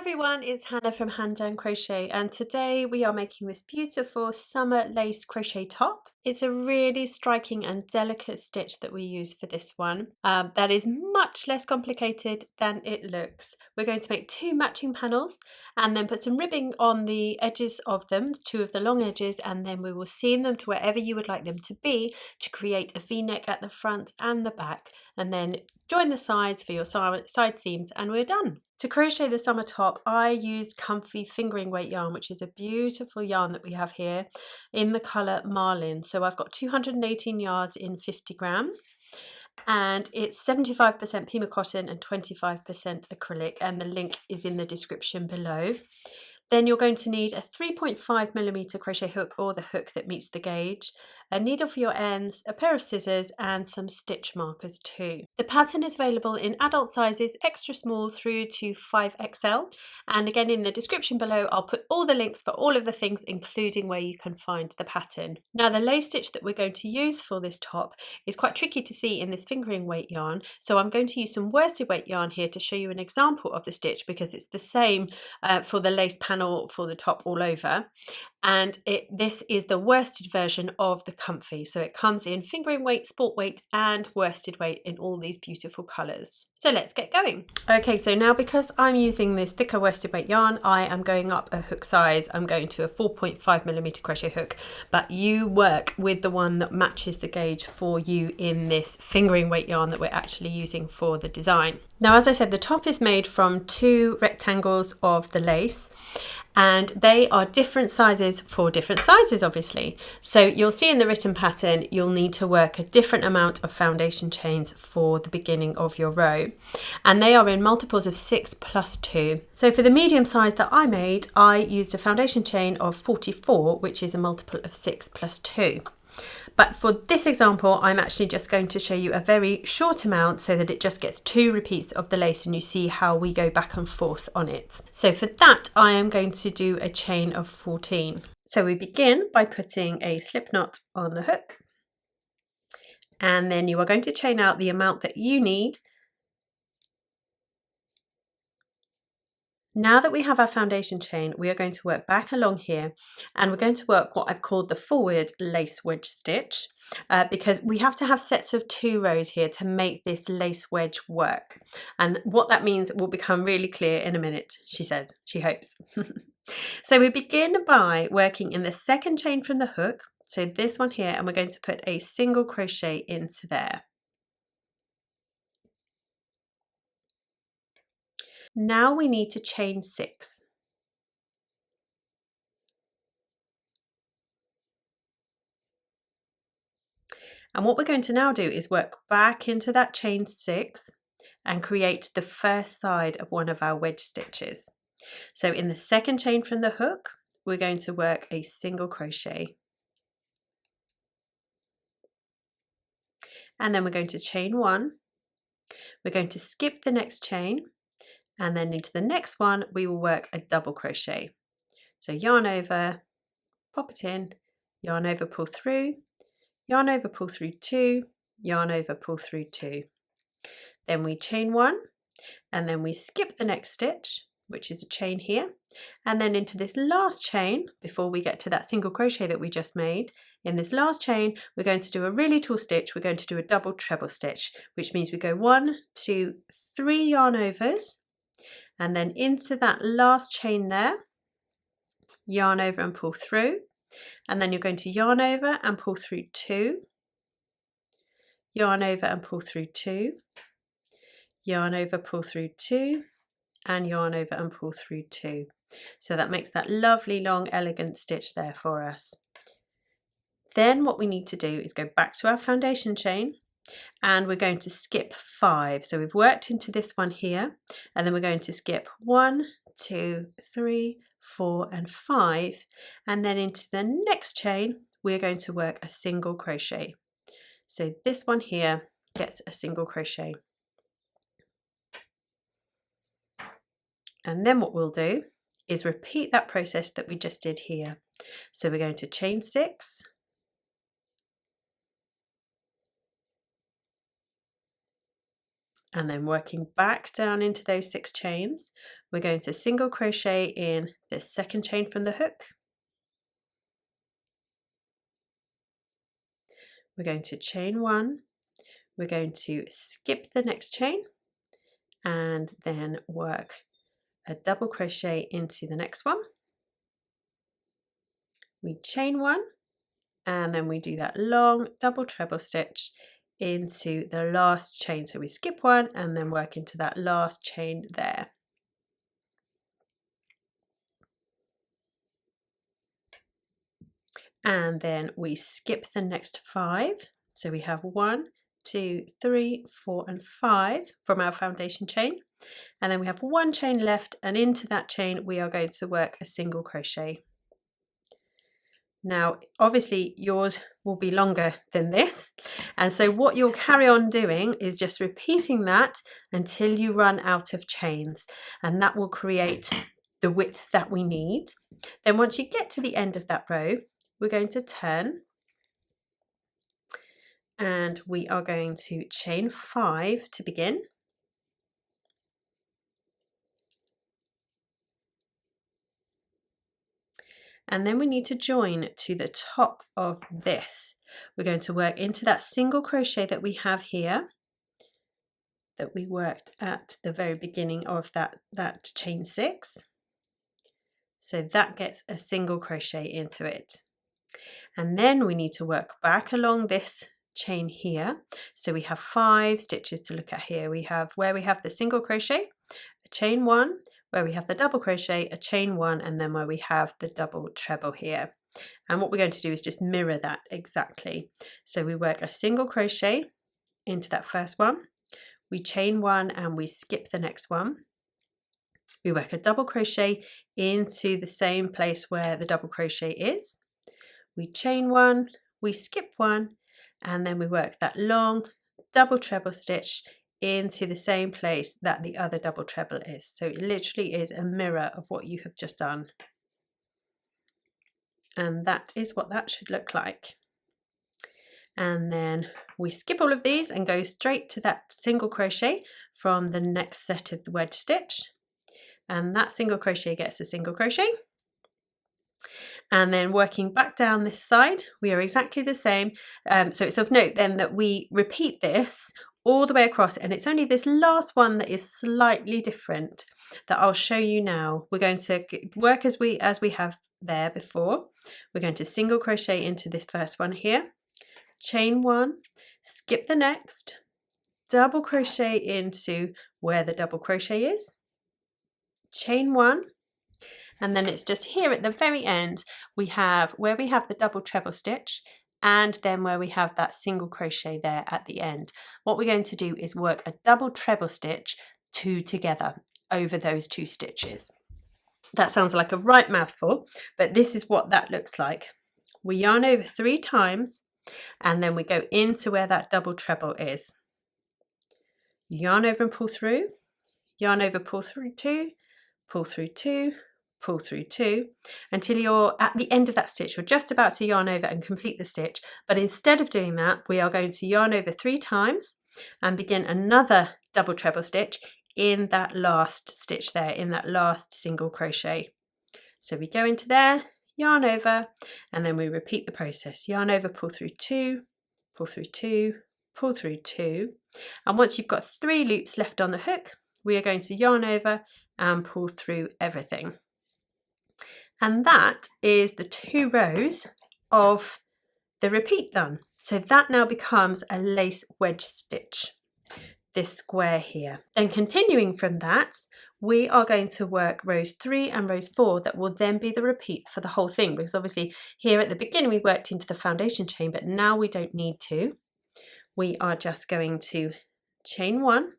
everyone, it's Hannah from Hand Done Crochet, and today we are making this beautiful summer lace crochet top. It's a really striking and delicate stitch that we use for this one. That is much less complicated than it looks. We're going to make two matching panels and then put some ribbing on the edges of them, two of the long edges, and then we will seam them to wherever you would like them to be to create a V-neck at the front and the back, and then join the sides for your side seams, and we're done. To crochet the summer top, I used comfy fingering weight yarn, which is a beautiful yarn that we have here in the colour Marlin. So I've got 218 yards in 50 grams, and it's 75% Pima cotton and 25% acrylic, and the link is in the description below. Then you're going to need a 3.5mm crochet hook, or the hook that meets the gauge, a needle for your ends, a pair of scissors, and some stitch markers too. The pattern is available in adult sizes, extra small through to 5XL, and again in the description below I'll put all the links for all of the things, including where you can find the pattern. Now the lace stitch that we're going to use for this top is quite tricky to see in this fingering weight yarn, so I'm going to use some worsted weight yarn here to show you an example of the stitch, because it's the same for the lace panel for the top all over, and this is the worsted version of the comfy, so it comes in fingering weight, sport weight, and worsted weight in all these beautiful colours. So let's get going. Okay, so now because I'm using this thicker worsted weight yarn, I am going up a hook size. I'm going to a 4.5mm crochet hook, but you work with the one that matches the gauge for you in this fingering weight yarn that we're actually using for the design. Now, as I said, the top is made from two rectangles of the lace, and they are different sizes for different sizes, obviously. So you'll see in the written pattern, you'll need to work a different amount of foundation chains for the beginning of your row. And they are in multiples of 6 plus 2. So for the medium size that I made, I used a foundation chain of 44, which is a multiple of 6 plus 2. But for this example, I'm actually just going to show you a very short amount so that it just gets 2 repeats of the lace and you see how we go back and forth on it. So for that, I am going to do a chain of 14. So we begin by putting a slip knot on the hook, and then you are going to chain out the amount that you need. Now that we have our foundation chain, we are going to work back along here, and we're going to work what I've called the forward lace wedge stitch, because we have to have sets of 2 rows here to make this lace wedge work. And what that means will become really clear in a minute, she says, she hopes. So we begin by working in the second chain from the hook, so this one here, and we're going to put a single crochet into there. Now we need to chain 6. And what we're going to now do is work back into that chain 6 and create the first side of one of our wedge stitches. So in the second chain from the hook, we're going to work a single crochet. And then we're going to chain 1. We're going to skip the next chain, and then into the next one we will work a double crochet. So yarn over, pop it in, yarn over, pull through, yarn over, pull through 2, yarn over, pull through 2. Then we chain 1, and then we skip the next stitch, which is a chain here, and then into this last chain, before we get to that single crochet that we just made, in this last chain we're going to do a really tall stitch. We're going to do a double treble stitch, which means we go 1, 2, 3 yarn overs, and then into that last chain there, yarn over and pull through, and then you're going to yarn over and pull through 2, yarn over and pull through 2, yarn over, pull through 2, and yarn over and pull through 2. So that makes that lovely long elegant stitch there for us. Then what we need to do is go back to our foundation chain, and we're going to skip 5. So we've worked into this one here, and then we're going to skip 1, 2, 3, 4, and 5, and then into the next chain we're going to work a single crochet. So this one here gets a single crochet. And then what we'll do is repeat that process that we just did here. So we're going to chain 6, and then working back down into those 6 chains, we're going to single crochet in this second chain from the hook. We're going to chain 1, we're going to skip the next chain and then work a double crochet into the next one. We chain 1 and then we do that long double treble stitch into the last chain. So we skip 1 and then work into that last chain there. And then we skip the next 5. So we have 1, 2, 3, 4 and 5 from our foundation chain. And then we have 1 chain left, and into that chain we are going to work a single crochet. Now obviously yours will be longer than this, and so what you'll carry on doing is just repeating that until you run out of chains, and that will create the width that we need. Then once you get to the end of that row, we're going to turn and we are going to chain 5 to begin. And then we need to join to the top of this. We're going to work into that single crochet that we have here, that we worked at the very beginning of that chain 6. So that gets a single crochet into it. And then we need to work back along this chain here. So we have 5 stitches to look at here. We have where we have the single crochet, a chain 1, where we have the double crochet, a chain 1, and then where we have the double treble here. And what we're going to do is just mirror that exactly. So we work a single crochet into that first one, we chain 1 and we skip the next one. We work a double crochet into the same place where the double crochet is. We chain 1, we skip 1, and then we work that long double treble stitch into the same place that the other double treble is. So it literally is a mirror of what you have just done. And that is what that should look like. And then we skip all of these and go straight to that single crochet from the next set of the wedge stitch. And that single crochet gets a single crochet. And then working back down this side, we are exactly the same. So it's of note then that we repeat this all the way across, and it's only this last one that is slightly different that I'll show you now. We're going to work as we have there before. We're going to single crochet into this first one here, chain 1, skip the next, double crochet into where the double crochet is, chain 1, and then it's just here at the very end we have where we have the double treble stitch, and then where we have that single crochet there at the end. What we're going to do is work a double treble stitch 2 together over those 2 stitches. That sounds like a right mouthful, but this is what that looks like. We yarn over 3 times and then we go into where that double treble is. Yarn over and pull through, yarn over, pull through 2, pull through 2, pull through 2, until you're at the end of that stitch. You're just about to yarn over and complete the stitch, but instead of doing that, we are going to yarn over 3 times and begin another double treble stitch in that last stitch there, in that last single crochet. So we go into there, yarn over, and then we repeat the process. Yarn over, pull through 2, pull through 2, pull through 2, and once you've got 3 loops left on the hook, we are going to yarn over and pull through everything. And that is the 2 rows of the repeat done. So that now becomes a lace wedge stitch, this square here. Then continuing from that, we are going to work rows 3 and rows 4 that will then be the repeat for the whole thing, because obviously here at the beginning we worked into the foundation chain, but now we don't need to. We are just going to chain 1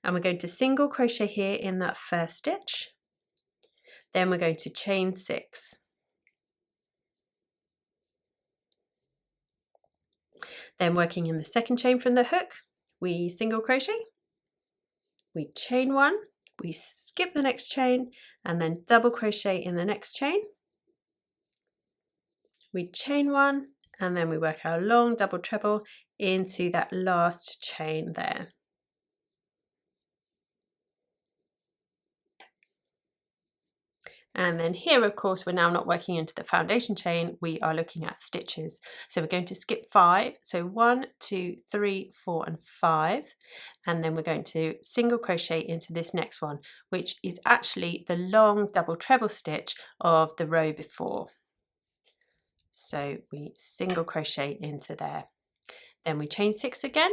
and we're going to single crochet here in that first stitch. Then we're going to chain 6. Then working in the second chain from the hook, we single crochet, we chain 1, we skip the next chain and then double crochet in the next chain. We chain 1 and then we work our long double treble into that last chain there. And then here, of course, we're now not working into the foundation chain, we are looking at stitches. So we're going to skip 5, so 1, 2, 3, 4 and 5, and then we're going to single crochet into this next one, which is actually the long double treble stitch of the row before. So we single crochet into there, then we chain 6 again,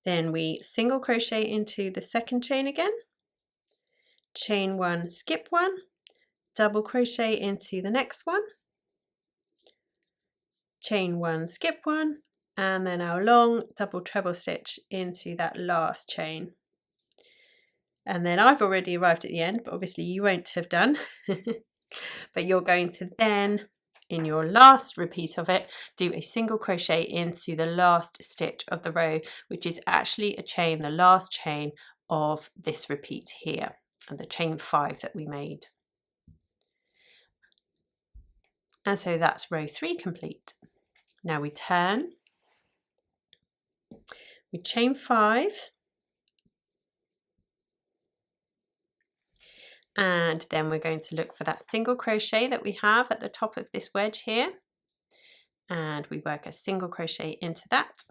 then we single crochet into the second chain again, chain 1, skip 1, double crochet into the next one, chain 1, skip 1, and then our long double treble stitch into that last chain. And then I've already arrived at the end, but obviously you won't have done. But you're going to then, in your last repeat of it, do a single crochet into the last stitch of the row, which is actually a chain, the last chain of this repeat here, and the chain 5 that we made. And so that's row 3 complete. Now we turn, we chain 5, and then we're going to look for that single crochet that we have at the top of this wedge here, and we work a single crochet into that,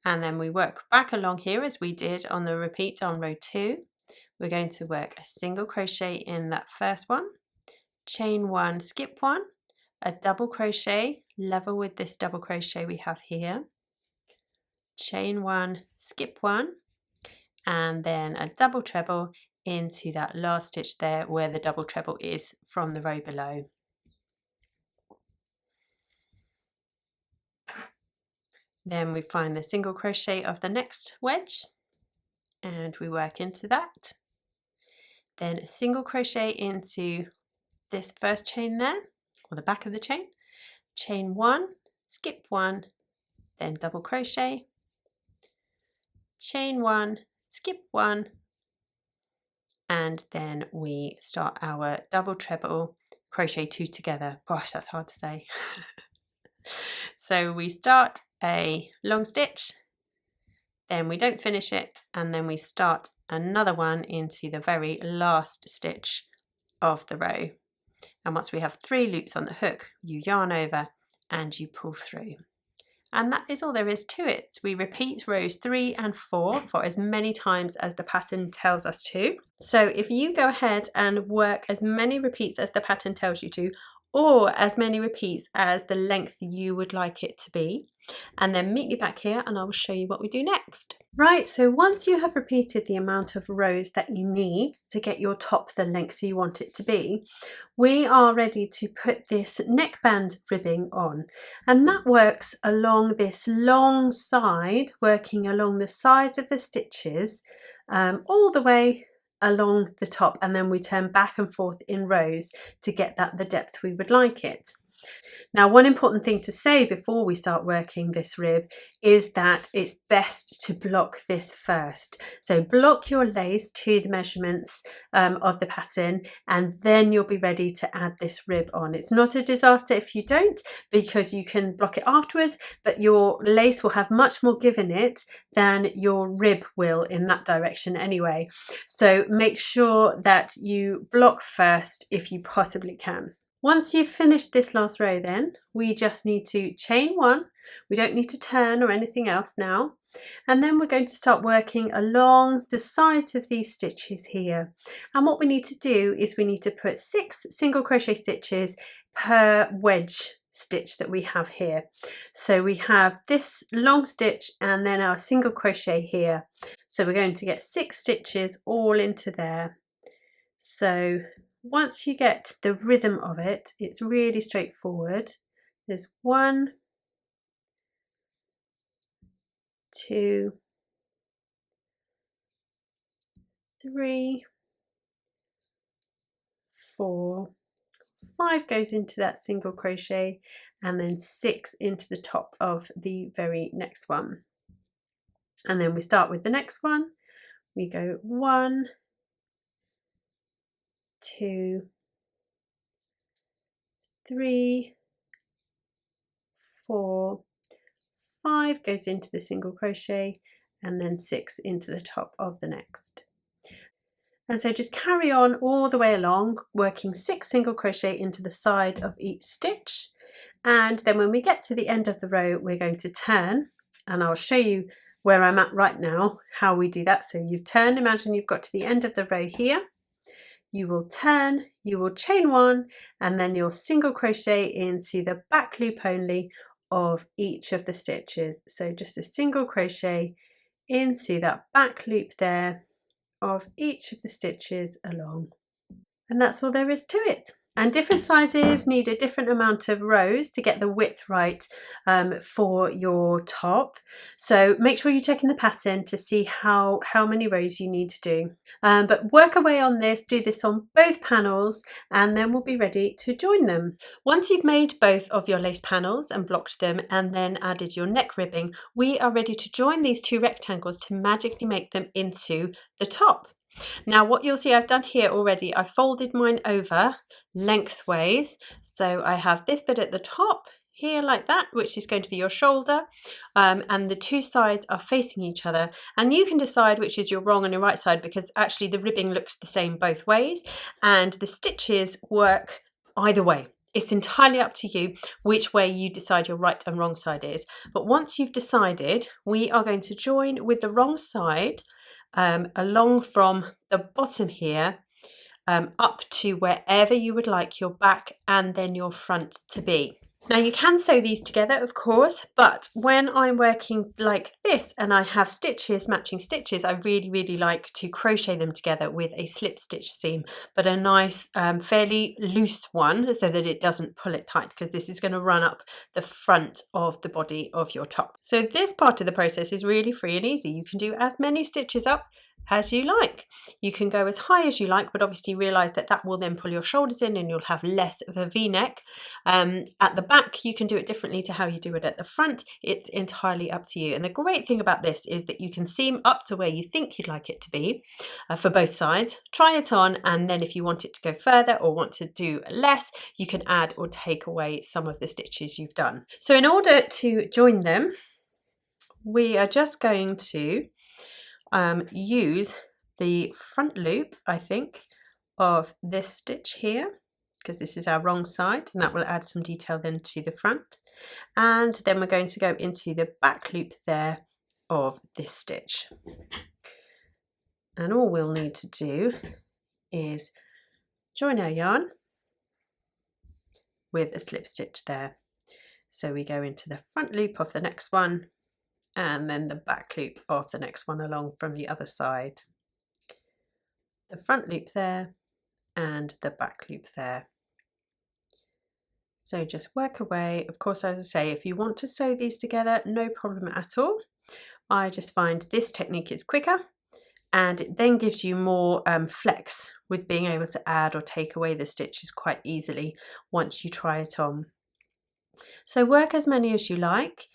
and then we work back along here as we did on the repeat on row 2. We're going to work a single crochet in that first one, chain 1, skip 1, a double crochet level with this double crochet we have here, chain 1, skip 1, and then a double treble into that last stitch there where the double treble is from the row below. Then we find the single crochet of the next wedge and we work into that, then a single crochet into this first chain there, or the back of the chain, chain 1, skip 1, then double crochet, chain 1, skip 1, and then we start our double treble crochet 2 together. Gosh, that's hard to say. So we start a long stitch, then we don't finish it, and then we start another one into the very last stitch of the row. And once we have 3 loops on the hook, you yarn over and you pull through. And that is all there is to it. We repeat rows 3 and 4 for as many times as the pattern tells us to. So if you go ahead and work as many repeats as the pattern tells you to, or as many repeats as the length you would like it to be, and then meet me back here and I will show you what we do next. Right, so once you have repeated the amount of rows that you need to get your top the length you want it to be, we are ready to put this neckband ribbing on, and that works along this long side, working along the sides of the stitches all the way along the top, and then we turn back and forth in rows to get that the depth we would like it. Now, one important thing to say before we start working this rib is that it's best to block this first. So block your lace to the measurements of the pattern, and then you'll be ready to add this rib on. It's not a disaster if you don't, because you can block it afterwards, but your lace will have much more give in it than your rib will in that direction anyway. So make sure that you block first if you possibly can. Once you've finished this last row, then we just need to chain 1. We don't need to turn or anything else now. And then we're going to start working along the sides of these stitches here. And what we need to do is we need to put 6 single crochet stitches per wedge stitch that we have here. So we have this long stitch and then our single crochet here. So we're going to get 6 stitches all into there. So once you get the rhythm of it, it's really straightforward. There's 1, 2, 3, 4, 5 goes into that single crochet, and then 6 into the top of the very next one. And then we start with the next one. We go 1, 2, 3, 4, 5 goes into the single crochet, and then 6 into the top of the next. And so just carry on all the way along, working 6 single crochet into the side of each stitch. And then when we get to the end of the row, we're going to turn, and I'll show you where I'm at right now, how we do that. So you've turned, imagine you've got to the end of the row here. You will turn, you will chain 1, and then you'll single crochet into the back loop only of each of the stitches. So just a single crochet into that back loop there of each of the stitches along. And that's all there is to it. And different sizes need a different amount of rows to get the width right for your top. So make sure you check in the pattern to see how many rows you need to do. But work away on this, do this on both panels, and then we'll be ready to join them. Once you've made both of your lace panels and blocked them and then added your neck ribbing, we are ready to join these 2 rectangles to magically make them into the top. Now what you'll see I've done here already, I folded mine over lengthways. So I have this bit at the top here like that, which is going to be your shoulder, and the 2 sides are facing each other, and you can decide which is your wrong and your right side, because actually the ribbing looks the same both ways and the stitches work either way. It's entirely up to you which way you decide your right and wrong side is. But once you've decided, we are going to join with the wrong side along from the bottom here up to wherever you would like your back and then your front to be. Now you can sew these together, of course, but when I'm working like this and I have stitches, matching stitches, I really like to crochet them together with a slip stitch seam, but a nice fairly loose one so that it doesn't pull it tight, because this is going to run up the front of the body of your top. So this part of the process is really free and easy. You can do as many stitches up as you like. You can go as high as you like, but obviously realize that that will then pull your shoulders in and you'll have less of a V-neck. At the back, you can do it differently to how you do it at the front. It's entirely up to you. And the great thing about this is that you can seam up to where you think you'd like it to be for both sides. Try it on, and then if you want it to go further or want to do less, you can add or take away some of the stitches you've done. So in order to join them, we are just going to use the front loop, I think, of this stitch here, because this is our wrong side, and that will add some detail then to the front. And then we're going to go into the back loop there of this stitch. And all we'll need to do is join our yarn with a slip stitch there. So we go into the front loop of the next one, and then the back loop of the next one along from the other side. The front loop there and the back loop there. So just work away. Of course, as I say, if you want to sew these together, no problem at all. I just find this technique is quicker, and it then gives you more flex with being able to add or take away the stitches quite easily once you try it on. So work as many as you like.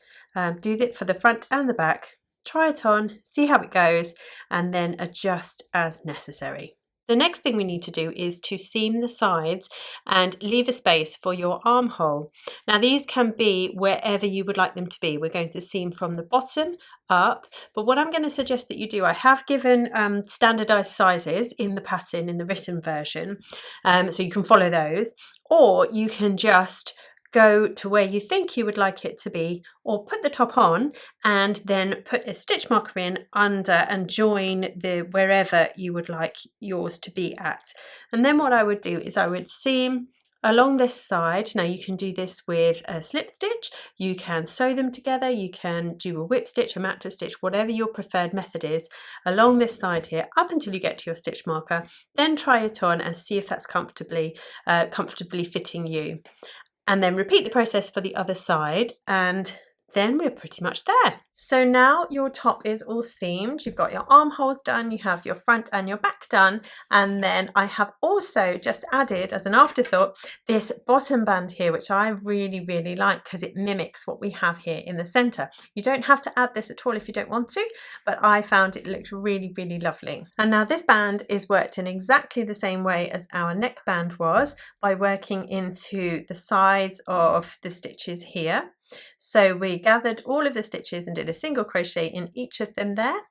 Do that for the front and the back, try it on, see how it goes, and then adjust as necessary. The next thing we need to do is to seam the sides and leave a space for your armhole. Now these can be wherever you would like them to be. We're going to seam from the bottom up, but what I'm going to suggest that you do, I have given standardized sizes in the pattern in the written version, so you can follow those, or you can just go to where you think you would like it to be, or put the top on and then put a stitch marker in under and join the wherever you would like yours to be at. And then what I would do is I would seam along this side. Now you can do this with a slip stitch, you can sew them together, you can do a whip stitch, a mattress stitch, whatever your preferred method is, along this side here up until you get to your stitch marker. Then try it on and see if that's comfortably fitting you. And then repeat the process for the other side, and then we're pretty much there. So now your top is all seamed, you've got your armholes done, you have your front and your back done, and then I have also just added as an afterthought this bottom band here, which I really like because it mimics what we have here in the center. You don't have to add this at all if you don't want to, but I found it looked really lovely. And now this band is worked in exactly the same way as our neck band was, by working into the sides of the stitches here. So we gathered all of the stitches and did a single crochet in each of them there,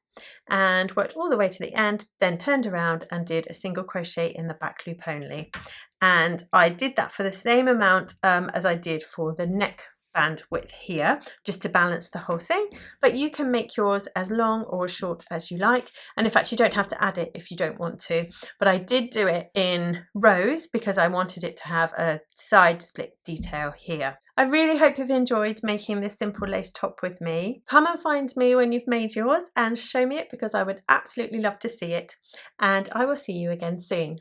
and worked all the way to the end, then turned around and did a single crochet in the back loop only. And I did that for the same amount as I did for the neck band width here, just to balance the whole thing, but you can make yours as long or as short as you like, and in fact you don't have to add it if you don't want to, but I did do it in rows because I wanted it to have a side split detail here. I really hope you've enjoyed making this simple lace top with me. Come and find me when you've made yours and show me it, because I would absolutely love to see it, and I will see you again soon.